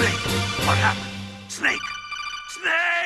Snake! What happened? Snake! Snake!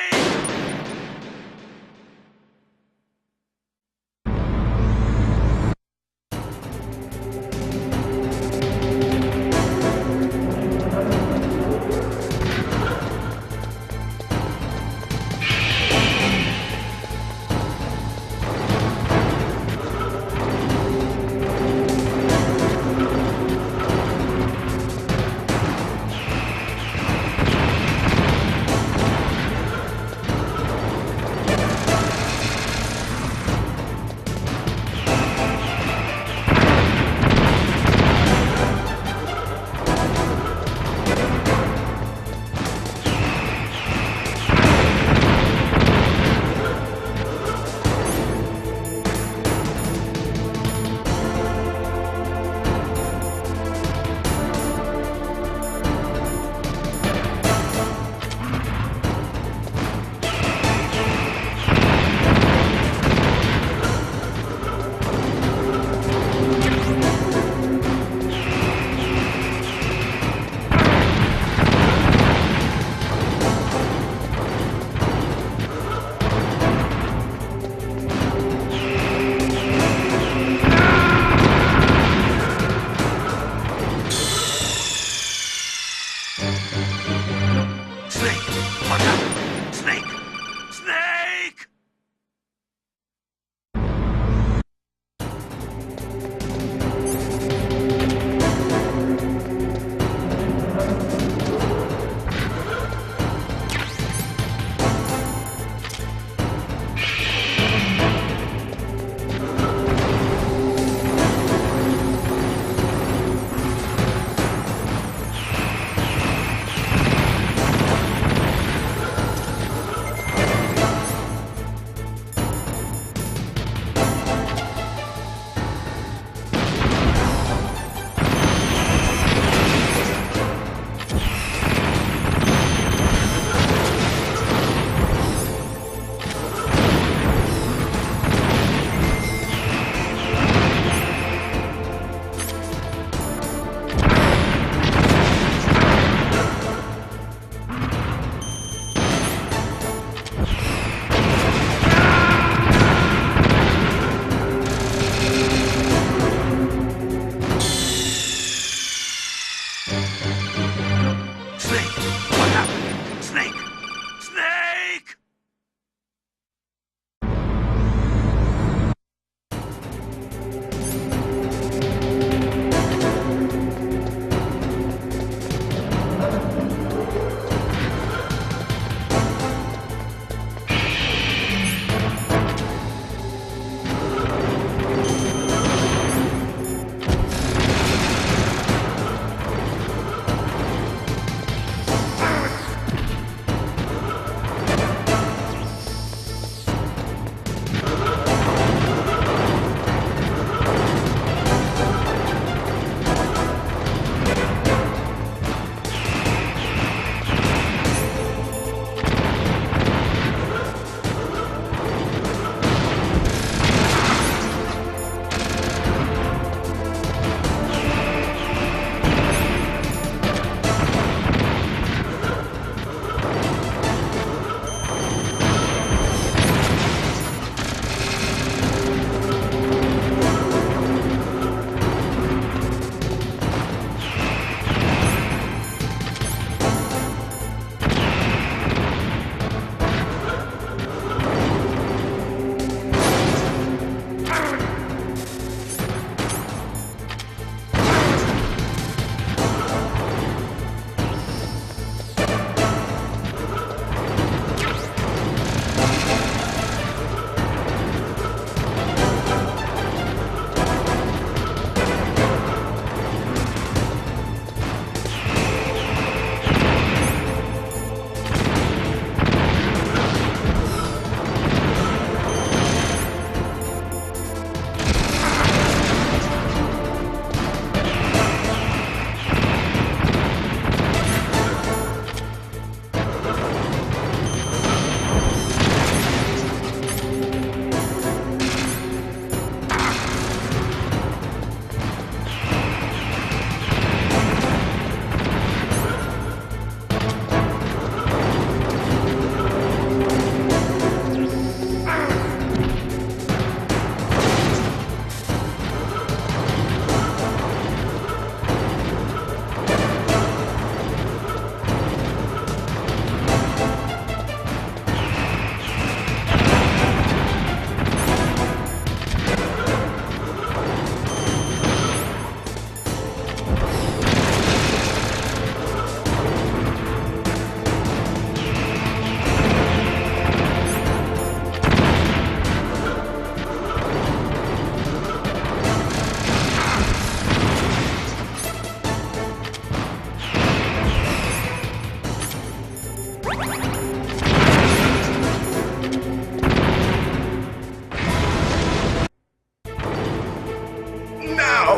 Now,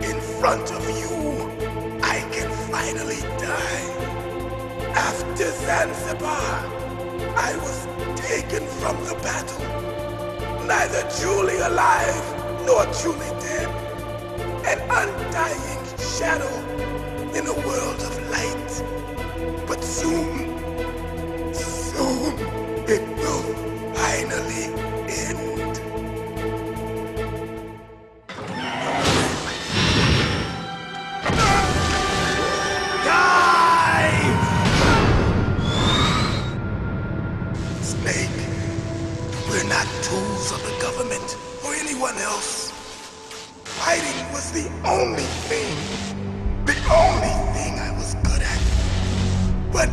in front of you, I can finally die. After Zanzibar, I was taken from the battle, neither truly alive nor truly dead. An undying shadow in a world of light. But soon it will finally end. Snake, we're not tools of the government or anyone else. Fighting was the only thing I was good at. But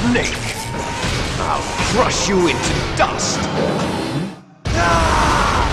Snake! I'll crush you into dust! Ah!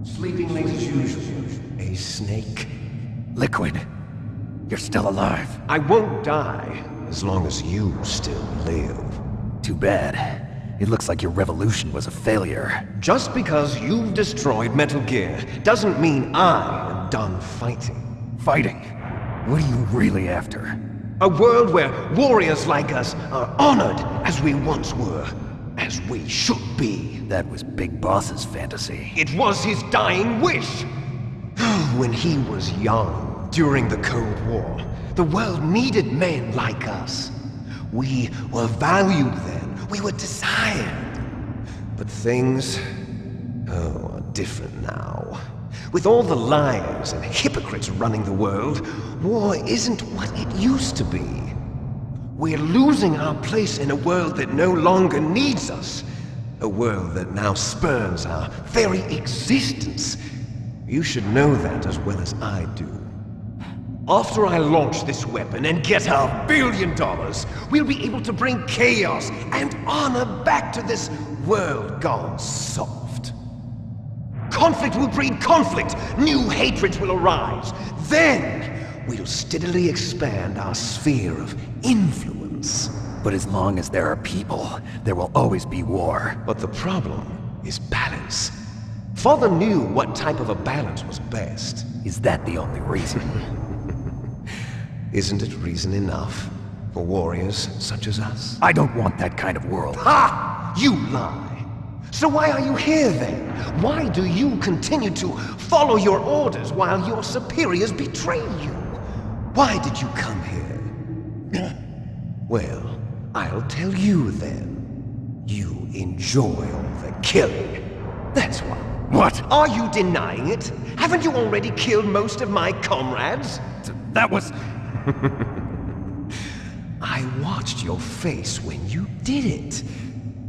Sleeping late as usual. A snake. Liquid, you're still alive. I won't die as long as you still live. Too bad. It looks like your revolution was a failure. Just because you've destroyed Metal Gear doesn't mean I am done fighting. Fighting? What are you really after? A world where warriors like us are honored as we once were. As we should be. That was Big Boss's fantasy. It was his dying wish! When he was young, during the Cold War, the world needed men like us. We were valued then. We were desired. But things, are different now. With all the liars and hypocrites running the world, war isn't what it used to be. We're losing our place in a world that no longer needs us. A world that now spurns our very existence. You should know that as well as I do. After I launch this weapon and get our $1 billion, we'll be able to bring chaos and honor back to this world gone soft. Conflict will breed conflict. New hatreds will arise. Then, we'll steadily expand our sphere of influence. But as long as there are people, there will always be war. But the problem is balance. Father knew what type of a balance was best. Is that the only reason? Isn't it reason enough for warriors such as us? I don't want that kind of world. Ha! You lie! So why are you here then? Why do you continue to follow your orders while your superiors betray you? Why did you come here? Well, I'll tell you then. You enjoy all the killing. That's why. What? Are you denying it? Haven't you already killed most of my comrades? That was... I watched your face when you did it.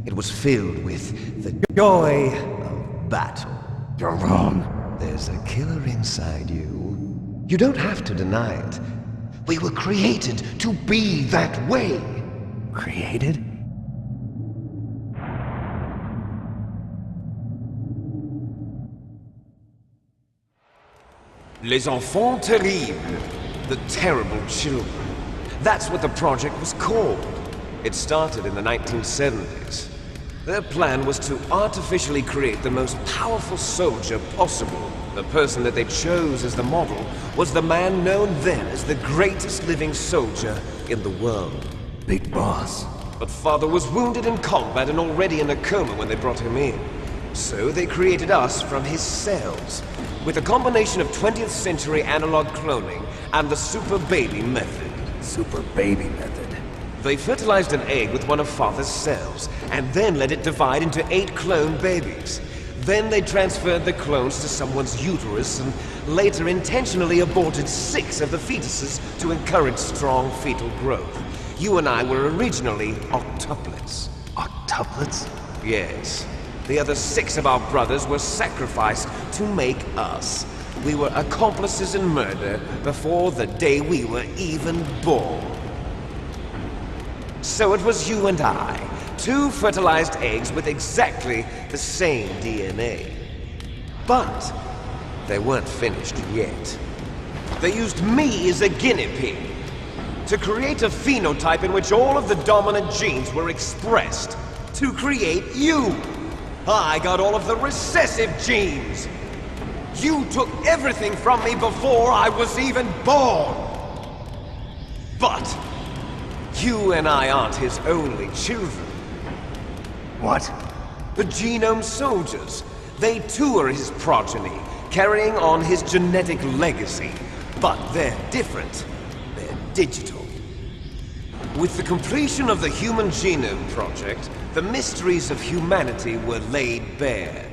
It was filled with the joy of battle. You're wrong. There's a killer inside you. You don't have to deny it. We were created to be that way. Created? Les enfants terribles. The terrible children. That's what the project was called. It started in the 1970s. Their plan was to artificially create the most powerful soldier possible. The person that they chose as the model was the man known then as the greatest living soldier in the world. Big Boss. But Father was wounded in combat and already in a coma when they brought him in. So they created us from his cells, with a combination of 20th century analog cloning and the Super Baby method. Super Baby method. They fertilized an egg with one of Father's cells, and then let it divide into 8 clone babies. Then they transferred the clones to someone's uterus, and later intentionally aborted 6 of the fetuses to encourage strong fetal growth. You and I were originally octuplets. Octuplets? Yes. The other 6 of our brothers were sacrificed to make us. We were accomplices in murder before the day we were even born. So it was you and I, 2 fertilized eggs with exactly the same DNA. But they weren't finished yet. They used me as a guinea pig to create a phenotype in which all of the dominant genes were expressed. To create you! I got all of the recessive genes! You took everything from me before I was even born! But you and I aren't his only children. What? The Genome Soldiers. They too are his progeny, carrying on his genetic legacy. But they're different. They're digital. With the completion of the Human Genome Project, the mysteries of humanity were laid bare.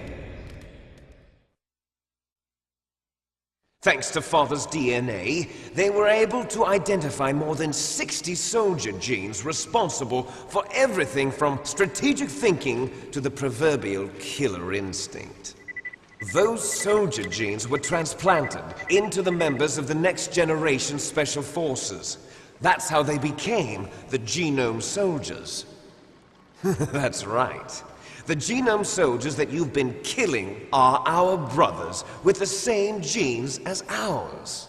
Thanks to Father's DNA, they were able to identify more than 60 soldier genes responsible for everything from strategic thinking to the proverbial killer instinct. Those soldier genes were transplanted into the members of the next generation Special Forces. That's how they became the Genome Soldiers. That's right. The genome soldiers that you've been killing are our brothers with the same genes as ours.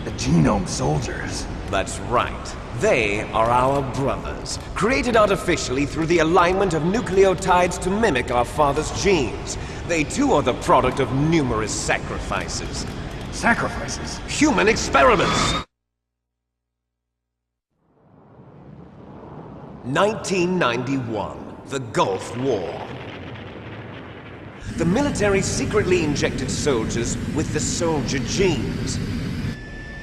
The genome soldiers? That's right. They are our brothers, created artificially through the alignment of nucleotides to mimic our father's genes. They too are the product of numerous sacrifices. Sacrifices? Human experiments! 1991, the Gulf War. The military secretly injected soldiers with the soldier genes.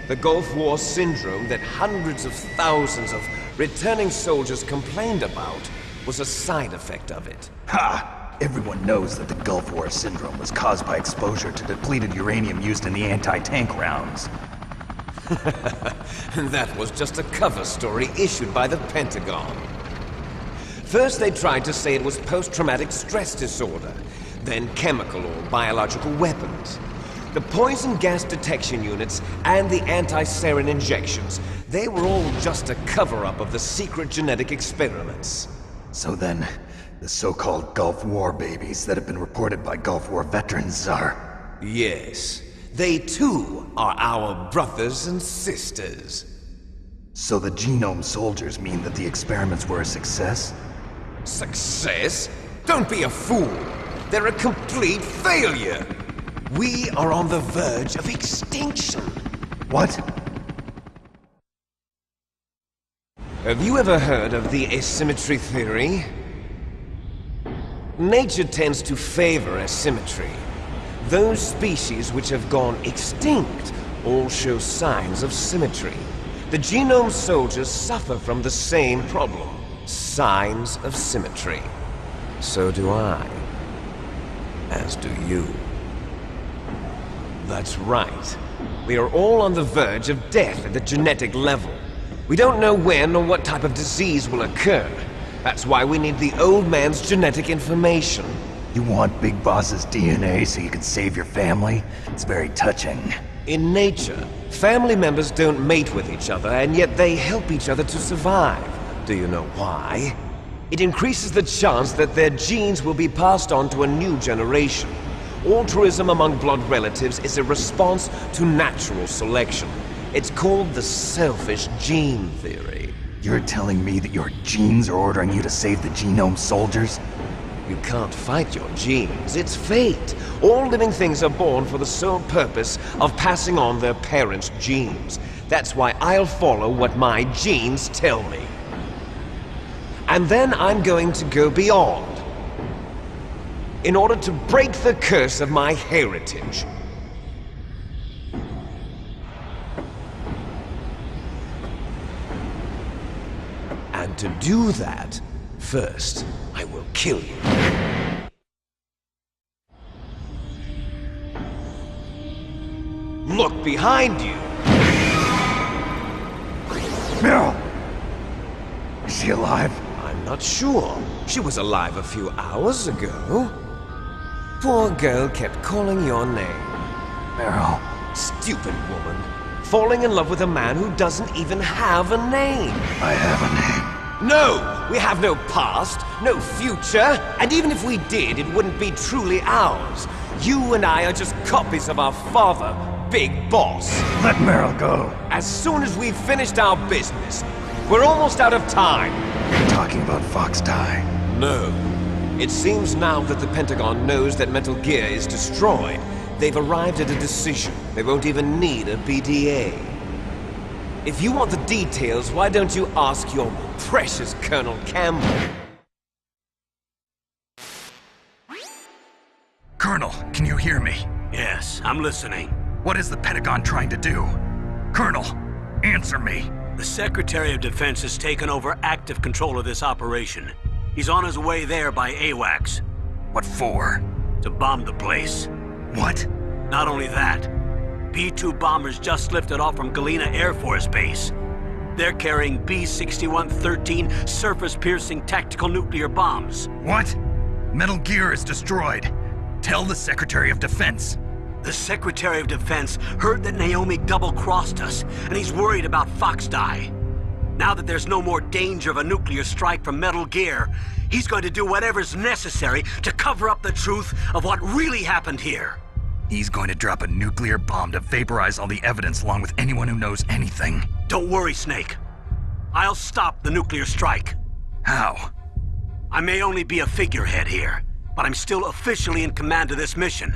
The Gulf War syndrome that hundreds of thousands of returning soldiers complained about was a side effect of it. Ha! Everyone knows that the Gulf War syndrome was caused by exposure to depleted uranium used in the anti-tank rounds. That was just a cover story issued by the Pentagon. First they tried to say it was post-traumatic stress disorder, then chemical or biological weapons. The poison gas detection units and the anti-sarin injections, they were all just a cover-up of the secret genetic experiments. So then, the so-called Gulf War babies that have been reported by Gulf War veterans are... Yes, they too are our brothers and sisters. So the genome soldiers mean that the experiments were a success? Success? Don't be a fool! They're a complete failure! We are on the verge of extinction. What? Have you ever heard of the asymmetry theory? Nature tends to favor asymmetry. Those species which have gone extinct all show signs of symmetry. The genome soldiers suffer from the same problem. Signs of symmetry. So do I. As do you. That's right. We are all on the verge of death at the genetic level. We don't know when or what type of disease will occur. That's why we need the old man's genetic information. You want Big Boss's DNA so you can save your family? It's very touching. In nature, family members don't mate with each other, and yet they help each other to survive. Do you know why? It increases the chance that their genes will be passed on to a new generation. Altruism among blood relatives is a response to natural selection. It's called the selfish gene theory. You're telling me that your genes are ordering you to save the genome soldiers? You can't fight your genes. It's fate. All living things are born for the sole purpose of passing on their parents' genes. That's why I'll follow what my genes tell me. And then I'm going to go beyond. In order to break the curse of my heritage. And to do that, first, I will kill you. Look behind you! Meryl! Is she alive? I'm not sure. She was alive a few hours ago. Poor girl kept calling your name. Meryl. Stupid woman. Falling in love with a man who doesn't even have a name. I have a name. No! We have no past, no future, and even if we did, it wouldn't be truly ours. You and I are just copies of our father, Big Boss. Let Meryl go. As soon as we've finished our business, we're almost out of time. You're talking about Fox Die. No. It seems now that the Pentagon knows that Metal Gear is destroyed. They've arrived at a decision. They won't even need a BDA. If you want the details, why don't you ask your precious Colonel Campbell? Colonel, can you hear me? Yes, I'm listening. What is the Pentagon trying to do? Colonel, answer me. The Secretary of Defense has taken over active control of this operation. He's on his way there by AWACS. What for? To bomb the place. What? Not only that, B-2 bombers just lifted off from Galena Air Force Base. They're carrying B-6113 surface-piercing tactical nuclear bombs. What? Metal Gear is destroyed. Tell the Secretary of Defense. The Secretary of Defense heard that Naomi double-crossed us, and he's worried about Fox Die. Now that there's no more danger of a nuclear strike from Metal Gear, he's going to do whatever's necessary to cover up the truth of what really happened here. He's going to drop a nuclear bomb to vaporize all the evidence along with anyone who knows anything. Don't worry, Snake. I'll stop the nuclear strike. How? I may only be a figurehead here, but I'm still officially in command of this mission.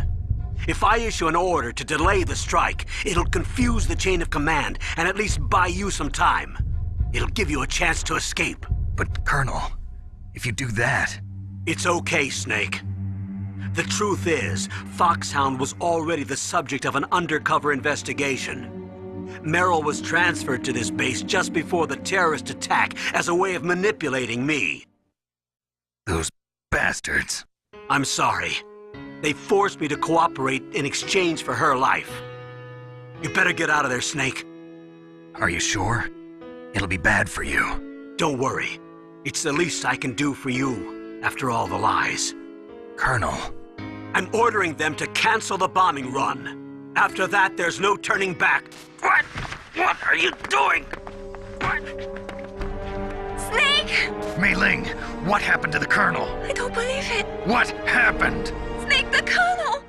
If I issue an order to delay the strike, it'll confuse the chain of command and at least buy you some time. It'll give you a chance to escape. But, Colonel, if you do that... It's okay, Snake. The truth is, Foxhound was already the subject of an undercover investigation. Merrill was transferred to this base just before the terrorist attack as a way of manipulating me. Those bastards. I'm sorry. They forced me to cooperate in exchange for her life. You better get out of there, Snake. Are you sure? It'll be bad for you. Don't worry. It's the least I can do for you, after all the lies. Colonel. I'm ordering them to cancel the bombing run. After that, there's no turning back. What? What are you doing? What? Snake! Mei Ling, what happened to the Colonel? I don't believe it. What happened? Snake, the Colonel!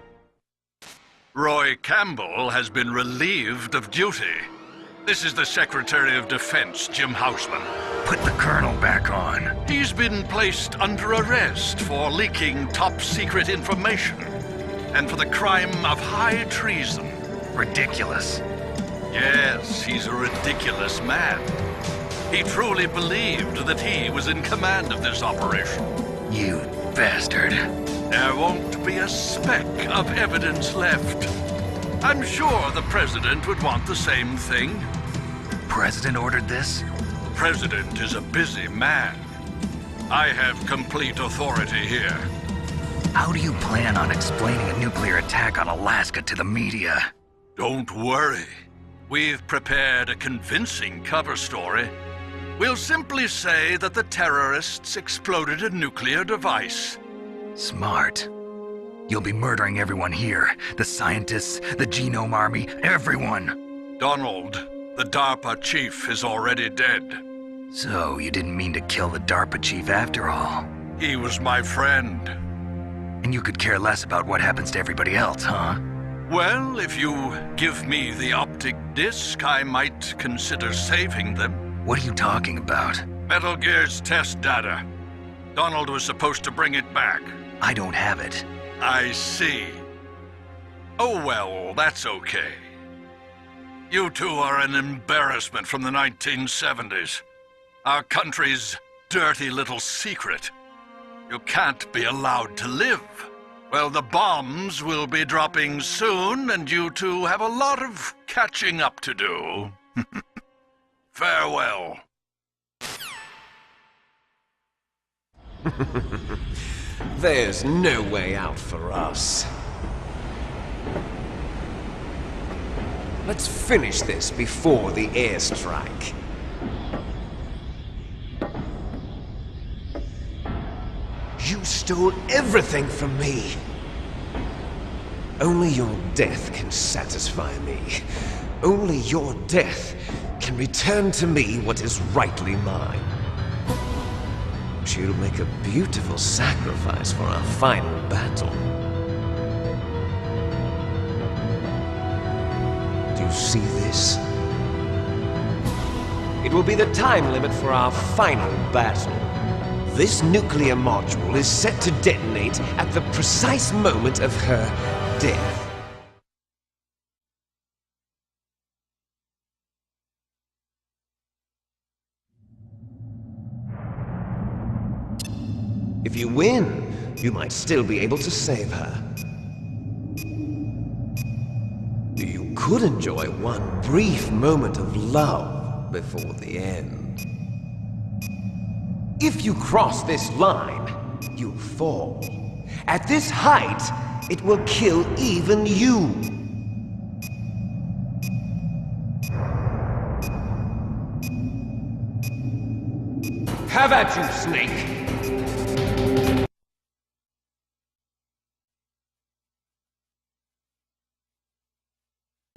Roy Campbell has been relieved of duty. This is the Secretary of Defense, Jim Houseman. Put the Colonel back on. He's been placed under arrest for leaking top-secret information and for the crime of high treason. Ridiculous. Yes, he's a ridiculous man. He truly believed that he was in command of this operation. You bastard. There won't be a speck of evidence left. I'm sure the President would want the same thing. President ordered this? The President is a busy man. I have complete authority here. How do you plan on explaining a nuclear attack on Alaska to the media? Don't worry. We've prepared a convincing cover story. We'll simply say that the terrorists exploded a nuclear device. Smart. You'll be murdering everyone here. The scientists, the Genome Army, everyone. Donald, the DARPA chief, is already dead. So, you didn't mean to kill the DARPA chief after all. He was my friend. And you could care less about what happens to everybody else, huh? Well, if you give me the optic disc, I might consider saving them. What are you talking about? Metal Gear's test data. Donald was supposed to bring it back. I don't have it. I see. Oh well, that's okay. You two are an embarrassment from the 1970s. Our country's dirty little secret. You can't be allowed to live. Well, the bombs will be dropping soon, and you two have a lot of catching up to do. Farewell. There's no way out for us. Let's finish this before the airstrike. You stole everything from me. Only your death can satisfy me. Only your death can return to me what is rightly mine. She'll make a beautiful sacrifice for our final battle. Do you see this? It will be the time limit for our final battle. This nuclear module is set to detonate at the precise moment of her death. If you win, you might still be able to save her. You could enjoy one brief moment of love before the end. If you cross this line, you'll fall. At this height, it will kill even you. Have at you, Snake!